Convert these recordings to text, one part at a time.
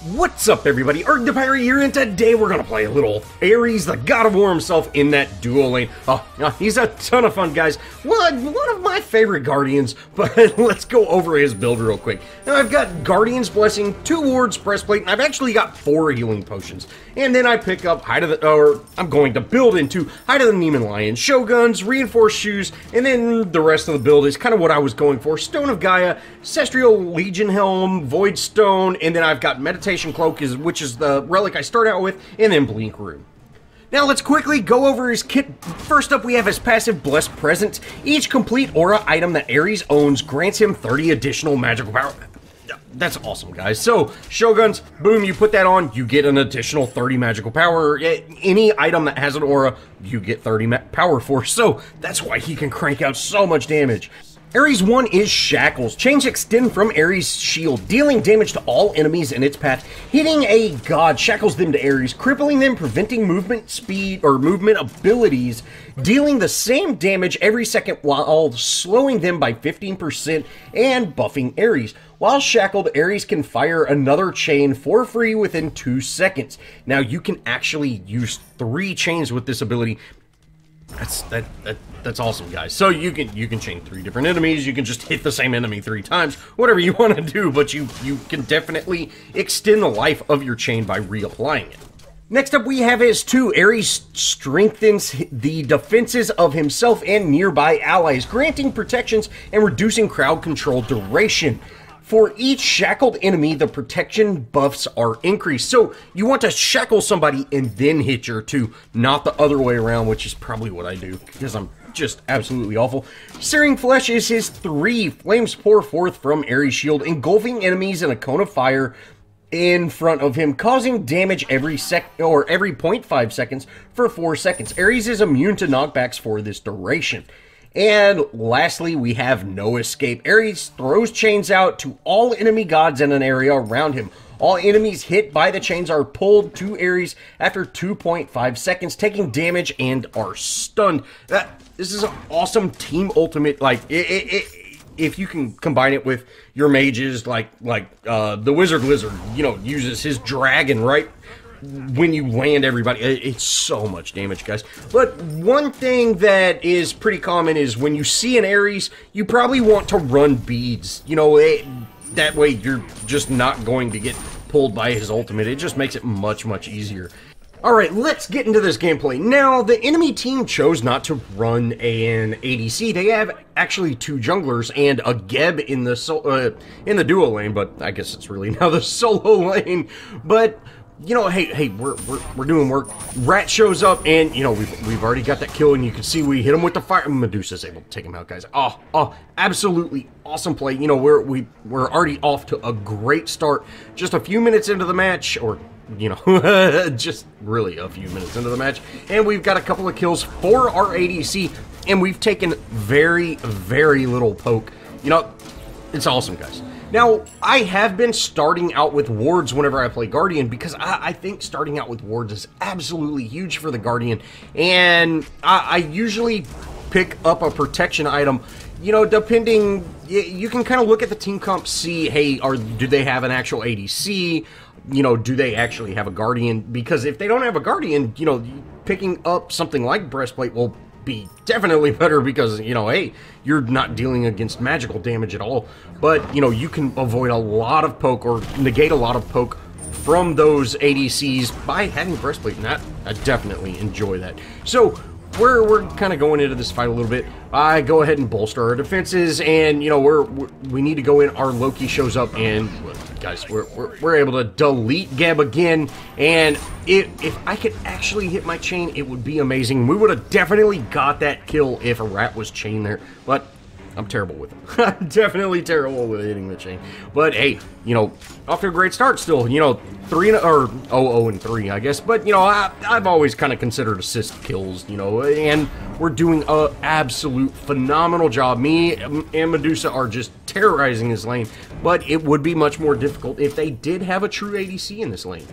What's up, everybody? ArrgThePirate here, and today we're gonna play a little Ares, the God of War himself, in that duo lane. Oh, he's a ton of fun, guys. One of my favorite Guardians, but let's go over his build real quick. Now, I've got Guardian's Blessing, 2 wards, breastplate, and I've actually got 4 healing potions. And then I pick up I'm going to build into Hide of the Neiman Lion, Shoguns, Reinforced Shoes, and then the rest of the build is kind of what I was going for. Stone of Gaia, Cestrial Legion Helm, Void Stone, and then I've got Meditation Cloak, which is the relic I start out with, and then Blink Rune. Now let's quickly go over his kit. First up, we have his passive Blessed Presence. Each complete aura item that Ares owns grants him 30 additional magical power. That's awesome, guys. So, Shoguns, boom, you put that on, you get an additional 30 magical power. Any item that has an aura, you get 30 power for. So, that's why he can crank out so much damage. Ares 1 is Shackles. Chains extend from Ares' shield, dealing damage to all enemies in its path. Hitting a god shackles them to Ares, crippling them, preventing movement speed or movement abilities, dealing the same damage every second while slowing them by 15% and buffing Ares. While shackled, Ares can fire another chain for free within 2 seconds. Now, you can actually use 3 chains with this ability. That's awesome, guys. So you can chain 3 different enemies, you can just hit the same enemy 3 times, whatever you want to do, but you can definitely extend the life of your chain by reapplying it. Next up, we have his 2. Ares strengthens the defenses of himself and nearby allies, granting protections and reducing crowd control duration. For each shackled enemy, the protection buffs are increased. So you want to shackle somebody and then hit your 2, not the other way around, which is probably what I do, because I'm just absolutely awful. Searing Flesh is his 3. Flames pour forth from Ares' shield, engulfing enemies in a cone of fire in front of him, causing damage every 0.5 seconds for 4 seconds. Ares is immune to knockbacks for this duration. And lastly, we have No Escape. Ares throws chains out to all enemy gods in an area around him. All enemies hit by the chains are pulled to Ares after 2.5 seconds, taking damage and are stunned. This is an awesome team ultimate. Like, if you can combine it with your mages, like the Wizard Lizard, uses his dragon, right? When you land everybody, it's so much damage, guys. But one thing that is pretty common is when you see an Ares, you probably want to run beads. That way you're just not going to get pulled by his ultimate. It just makes it much, much easier. Alright, let's get into this gameplay. Now, the enemy team chose not to run an ADC. They have actually 2 junglers and a Geb in the duo lane, but I guess it's really now the solo lane. But hey, we're doing work. Rat shows up, and we've already got that kill, and you can see we hit him with the fire. Medusa's able to take him out, guys. Oh, absolutely awesome play. We're already off to a great start. Just a few minutes into the match, or just really a few minutes into the match, and we've got a couple of kills for our ADC, and we've taken very, very little poke. It's awesome, guys. Now, I have been starting out with wards whenever I play Guardian because I think starting out with wards is absolutely huge for the Guardian, and I usually pick up a protection item, depending, you can kind of look at the team comp, see, hey, do they have an actual ADC, do they actually have a Guardian, because if they don't have a Guardian, picking up something like Breastplate will be definitely better because, hey, you're not dealing against magical damage at all, but, you can avoid a lot of poke or negate a lot of poke from those ADCs by having Breastplate, and I definitely enjoy that. So, we're kind of going into this fight a little bit. I go ahead and bolster our defenses, and, we need to go in. Our Loki shows up, and, guys, we're able to delete Geb again, and if I could actually hit my chain, it would be amazing. We would have definitely got that kill if a rat was chained there, but I'm terrible with it. I'm definitely terrible with hitting the chain. But hey, off to a great start still. 0-3, I guess. But I've always kind of considered assist kills. And we're doing a absolute phenomenal job. Me and Medusa are just terrorizing this lane. But it would be much more difficult if they did have a true ADC in this lane.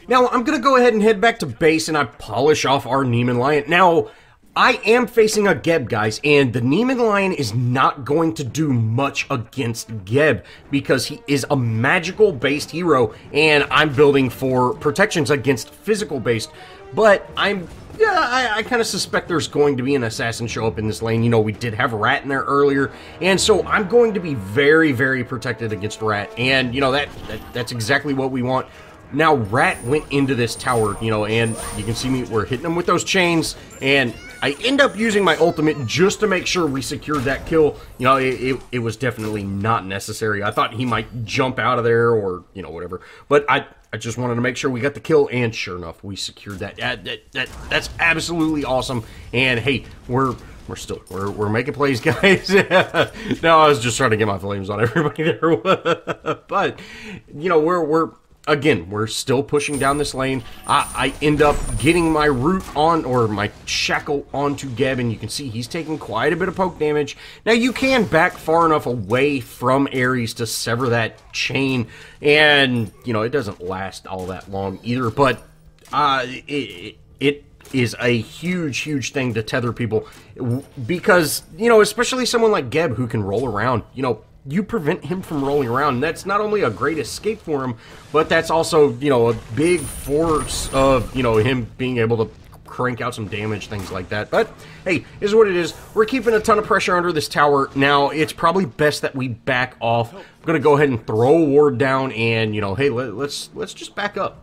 Now I'm gonna go ahead and head back to base, and I polish off our Neiman Lion. Now, I am facing a Geb, guys, and the Neiman Lion is not going to do much against Geb because he is a magical-based hero, and I'm building for protections against physical-based. But I kind of suspect there's going to be an assassin show up in this lane. You know, we did have Rat in there earlier, and so I'm going to be very, very protected against Rat, and, you know, that's exactly what we want. Now, Rat went into this tower, you know, and you can see me, we're hitting him with those chains, and I end up using my ultimate just to make sure we secured that kill. You know, it was definitely not necessary. I thought he might jump out of there or, you know, whatever. But I just wanted to make sure we got the kill, and sure enough, we secured that. That's absolutely awesome. And hey, we're making plays, guys. No, I was just trying to get my flames on everybody there. But, you know, we're still pushing down this lane. I end up getting my root on, or my shackle onto Geb, and you can see he's taking quite a bit of poke damage. Now, you can back far enough away from Ares to sever that chain, and, you know, it doesn't last all that long either, but it is a huge thing to tether people, because, you know, especially someone like Geb who can roll around, you know, you prevent him from rolling around. And that's not only a great escape for him, but that's also, you know, a big force of, you know, him being able to crank out some damage, things like that. But hey, is what it is. We're keeping a ton of pressure under this tower. Now, it's probably best that we back off. I'm gonna go ahead and throw a ward down, and, you know, hey, let's just back up.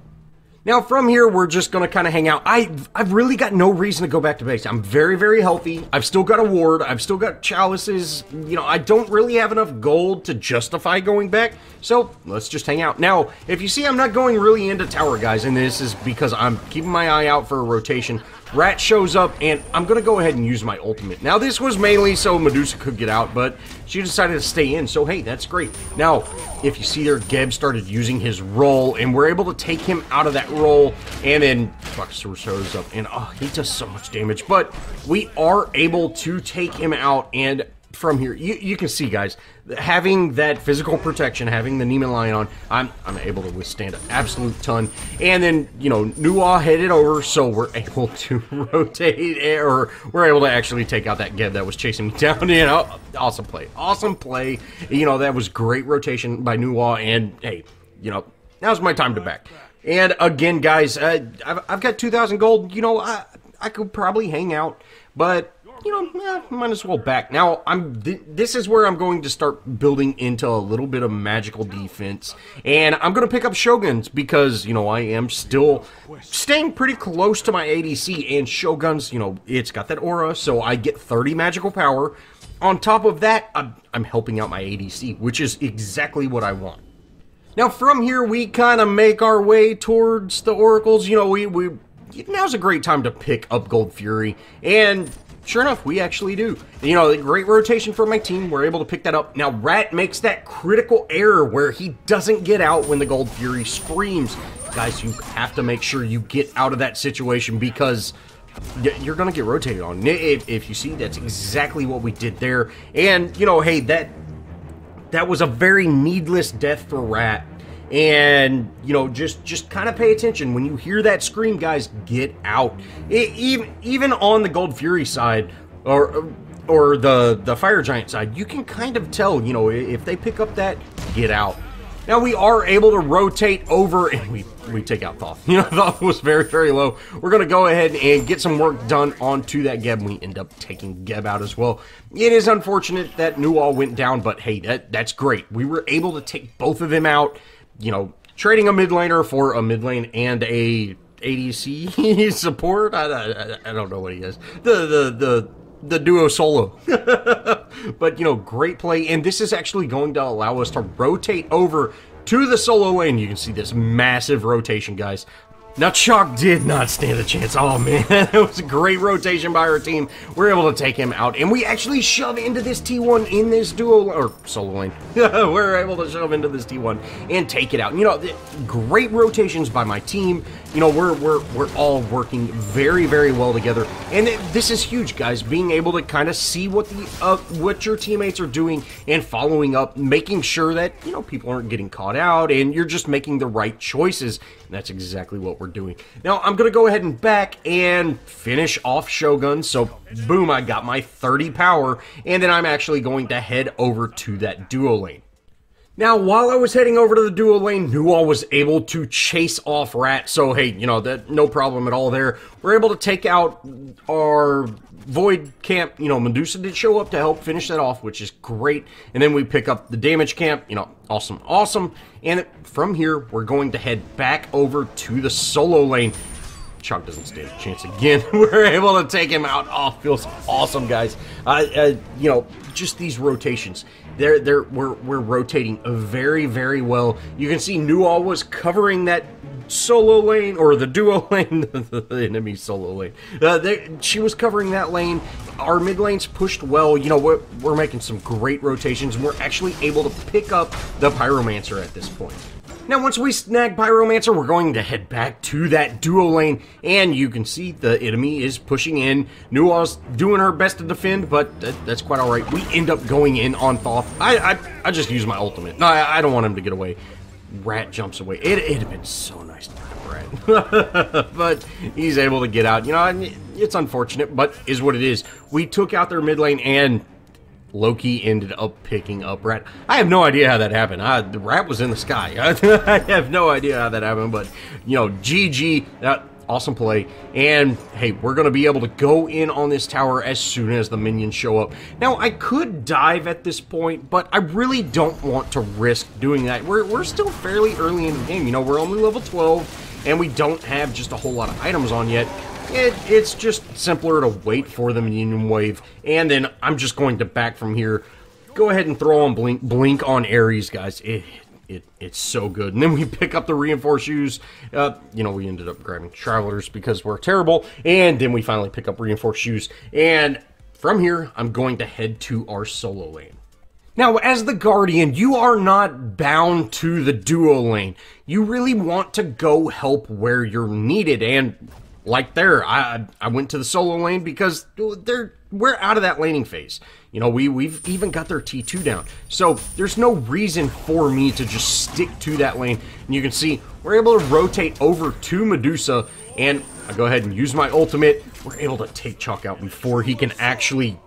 Now, from here, we're just going to kind of hang out. I've really got no reason to go back to base. I'm very, very healthy. I've still got a ward. I've still got chalices. You know, I don't really have enough gold to justify going back, so let's just hang out. Now, if you see I'm not going really into tower, guys, and this is because I'm keeping my eye out for a rotation. Rat shows up, and I'm going to go ahead and use my ultimate. Now, this was mainly so Medusa could get out, but she decided to stay in, so hey, that's great. Now, if you see there, Geb started using his roll, and we're able to take him out of that roll, and then Buckster shows up, and oh, he does so much damage, but we are able to take him out, and from here, you can see, guys, having that physical protection, having the Neiman Lion on, I'm able to withstand an absolute ton. And then, you know, Nuwa headed over, so we're able to rotate, or we're able to actually take out that Geb that was chasing me down. You know, awesome play. You know, that was great rotation by Nuwa, and hey, you know, now's my time to back. And again, guys, I've got 2,000 gold. You know, I could probably hang out, but you know, might as well back. Now, this is where I'm going to start building into a little bit of magical defense. And I'm going to pick up Shoguns because, you know, I am still staying pretty close to my ADC. And Shoguns, you know, it's got that aura, so I get 30 magical power. On top of that, I'm helping out my ADC, which is exactly what I want. Now, from here, we kind of make our way towards the oracles. You know, now's a great time to pick up Gold Fury. And sure enough, we actually do. You know, great rotation for my team. We're able to pick that up. Now, Rat makes that critical error where he doesn't get out when the Gold Fury screams. Guys, you have to make sure you get out of that situation because you're going to get rotated on. If you see, that's exactly what we did there. And, you know, hey, that was a very needless death for Rat. And, you know, just kind of pay attention. When you hear that scream, guys, get out. Even on the Gold Fury side, or the Fire Giant side, you can kind of tell, you know, if they pick up that, get out. Now, we are able to rotate over, and we take out Thoth. You know, Thoth was very, very low. We're going to go ahead and get some work done onto that Geb, and we end up taking Geb out as well. It is unfortunate that Nual went down, but hey, that's great. We were able to take both of them out. You know, trading a mid laner for a mid lane and a ADC support. I don't know what he is. The duo solo. But, you know, great play. And this is actually going to allow us to rotate over to the solo lane. You can see this massive rotation, guys. Now, Chalk did not stand a chance. Oh, man, that was a great rotation by our team. We're able to take him out, and we actually shove into this T1 in this duo, or solo lane. We're able to shove into this T1 and take it out. You know, great rotations by my team. You know, we're all working very, very well together, and this is huge, guys. Being able to kind of see what your teammates are doing and following up, making sure that, you know, people aren't getting caught out, and you're just making the right choices. And that's exactly what what we're doing. Now, I'm going to go ahead and back and finish off Shogun. So, boom, I got my 30 power. And then I'm actually going to head over to that duo lane. Now, while I was heading over to the duo lane, Nual was able to chase off Rat. So, hey, you know, that no problem at all there. We're able to take out our Void camp. You know, Medusa did show up to help finish that off, which is great. And then we pick up the damage camp. You know, awesome, awesome. And from here, we're going to head back over to the solo lane. Chalk doesn't stand a chance again. We're able to take him out. Oh, feels awesome, guys. You know, just these rotations. We're rotating very, very well. You can see Nual was covering that solo lane, or the duo lane, the enemy solo lane. She was covering that lane. Our mid lane's pushed well. You know, we're making some great rotations, and we're actually able to pick up the Pyromancer at this point. Now, once we snag Pyromancer, we're going to head back to that duo lane, and you can see the enemy is pushing in. Nual's doing her best to defend, but that's quite alright. We end up going in on Thoth. I just used my ultimate. No, I don't want him to get away. Rat jumps away. It'd have been so nice to have Rat. But he's able to get out. You know, it's unfortunate, but is what it is. We took out their mid lane, and Loki ended up picking up Rat. I have no idea how that happened. The Rat was in the sky. I have no idea how that happened, but, you know, GG. Awesome play. And, hey, we're going to be able to go in on this tower as soon as the minions show up. Now, I could dive at this point, but I really don't want to risk doing that. We're still fairly early in the game. You know, we're only level 12, and we don't have just a whole lot of items on yet. It's just simpler to wait for the minion wave, and then I'm just going to back from here. Go ahead and throw on blink on Ares, guys. It's so good. And then we pick up the reinforced shoes. You know, we ended up grabbing travelers because we're terrible, and then we finally pick up reinforced shoes. And from here, I'm going to head to our solo lane. Now, as the Guardian, you are not bound to the duo lane. You really want to go help where you're needed, and like there, I went to the solo lane because we're out of that laning phase. You know, we've even got their T2 down. So there's no reason for me to just stick to that lane. And you can see we're able to rotate over to Medusa, and I go ahead and use my ultimate. We're able to take Chalk out before he can actually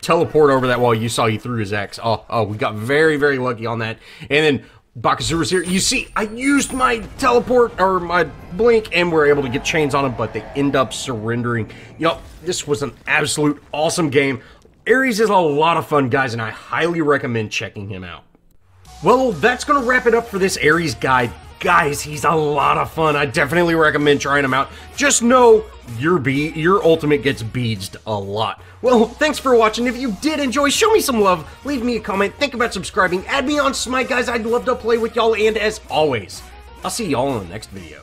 teleport over that wall. You saw he threw his axe. Oh, we got very, very lucky on that. And then Bakazura's here. You see, I used my teleport, or my blink, and we're able to get chains on them, but they end up surrendering. You know, this was an absolute awesome game. Ares is a lot of fun, guys, and I highly recommend checking him out. Well, that's going to wrap it up for this Ares guide. Guys, he's a lot of fun. I definitely recommend trying him out. Just know your ultimate gets beadsed a lot. Well, thanks for watching. If you did enjoy, show me some love. Leave me a comment. Think about subscribing. Add me on Smite, guys. I'd love to play with y'all. And as always, I'll see y'all in the next video.